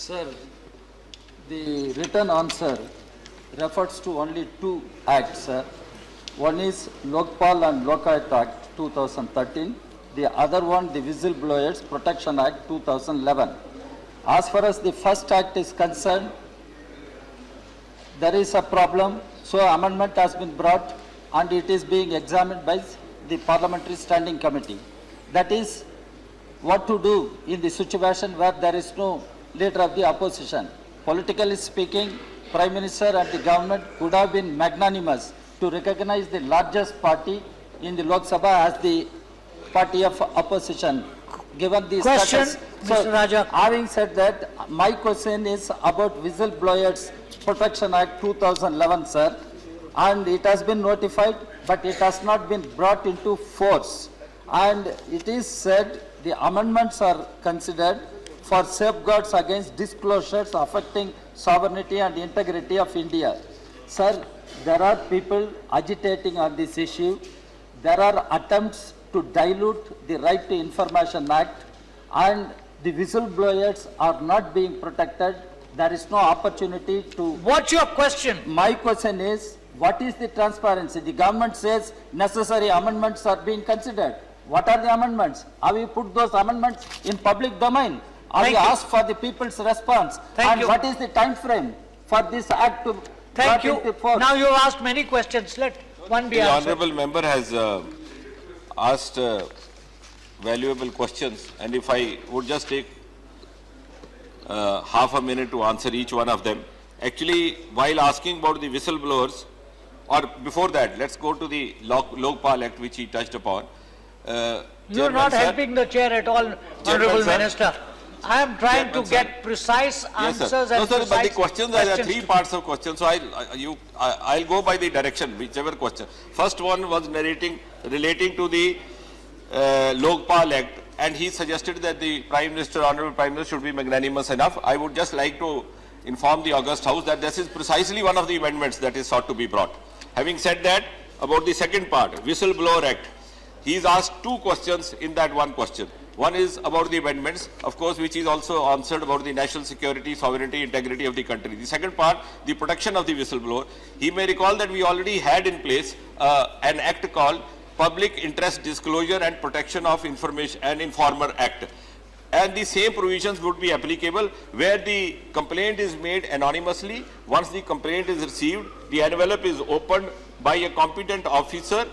Sir, the written answer refers to only two acts, sir. One is Lokpal and Lokpal Act 2013. The other one, the Whistleblowers Protection Act 2011. As far as the first act is concerned, there is a problem. So amendment has been brought and it is being examined by the Parliamentary Standing Committee. That is what to do in the situation where there is no leader of the opposition. Politically speaking, Prime Minister and the government could have been magnanimous to recognize the largest party in the Lok Sabha as the party of opposition, given the Question, status. Mr. Raja. Having said that, my question is about Whistleblowers Protection Act 2011, sir, and it has been notified, but it has not been brought into force. And it is said the amendments are considered for safeguards against disclosures affecting sovereignty and integrity of India. Sir, there are people agitating on this issue. There are attempts to dilute the Right to Information Act, and the whistleblowers are not being protected. There is no opportunity to... What's your question? My question is, what is the transparency? The government says necessary amendments are being considered. What are the amendments? Have you put those amendments in public domain? Have you asked for the people's response? Thank you. What is the time frame for this act to Thank brought you. into force? Now you've asked many questions. Let one be The answered. honourable member has asked valuable questions, and if I would just take half a minute to answer each one of them. Actually, while asking about the whistleblowers, or before that, let's go to the Lokpal Act, which he touched upon. You're not helping the chair at all, Honourable sir. Minister. I am trying Chairman, to get precise Yes, answers sir. and No, sir, precise but the questions, there are questions three to- parts of questions, so I'll go by the direction, whichever question. First one was relating to the Lokpal Act, and he suggested that the Prime Minister, Honourable Prime Minister, should be magnanimous enough. I would just like to inform the August House that this is precisely one of the amendments that is sought to be brought. Having said that, about the second part, Whistleblower Act, he's asked two questions in that one question. One is about the amendments, of course, which is also answered about the national security, sovereignty, integrity of the country. The second part, the protection of the whistleblower. He may recall that we already had in place an act called Public Interest Disclosure and Protection of Information and Informer Act. And the same provisions would be applicable where the complaint is made anonymously. Once the complaint is received, the envelope is opened by a competent officer,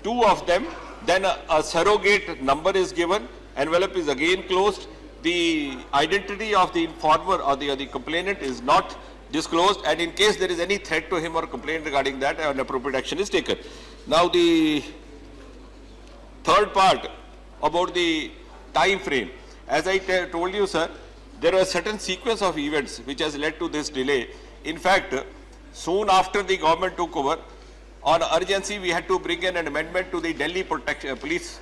two of them, then a surrogate number is given, envelope is again closed, the identity of the informer or the complainant is not disclosed, and in case there is any threat to him or complaint regarding that, an appropriate action is taken. Now the third part about the time frame. As I told you, sir, there was a certain sequence of events which has led to this delay. In fact, soon after the government took over, on urgency we had to bring in an amendment to the Delhi Police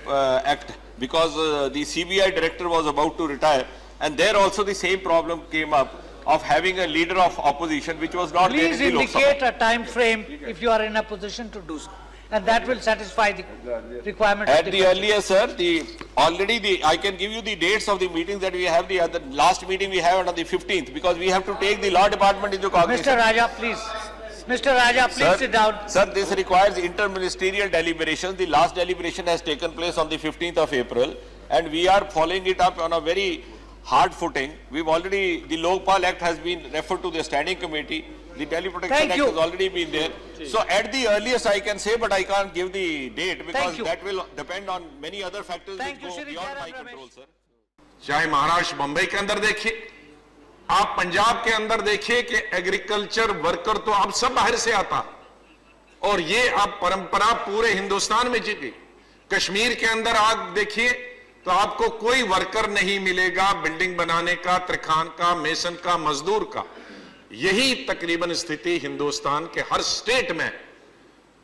Act because the CBI director was about to retire, and there also the same problem came up of having a leader of opposition which was not there in Please the Lok Sabha. indicate a time frame if you are in a position to do so. And that will satisfy the requirement. At the earlier, sir, I can give you the dates of the meetings that we have. The last meeting we have on the 15th, because we have to take the law department into cognizance. Mr. Raja, please. Mr. Raja, please Sir, sit down. Sir, this requires interministerial deliberations. The last deliberation has taken place on the 15th of April, and we are following it up on a very hard footing. The Lokpal Act has been referred to the standing committee. The Delhi Protection Act has already been there. So at the earliest I can say, but I can't give the date because that will depend on many other factors which go beyond my control, sir. चाहे महाराष्ट्र बंबई के अंदर देखिए, आप पंजाब के अंदर देखिए कि agriculture worker तो आप सब बाहर से आता, और ये आप परंपरा पूरे हिंदुस्तान में जीती। कश्मीर के अंदर आप देखिए तो आपको कोई वर्कर नहीं मिलेगा बिल्डिंग बनाने का, तरखान का, मेसन का, मजदूर का। यही तकरीबन स्थिति हिंदुस्तान के हर स्टेट में।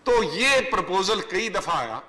तो ये प्रपोजल कई दफा आया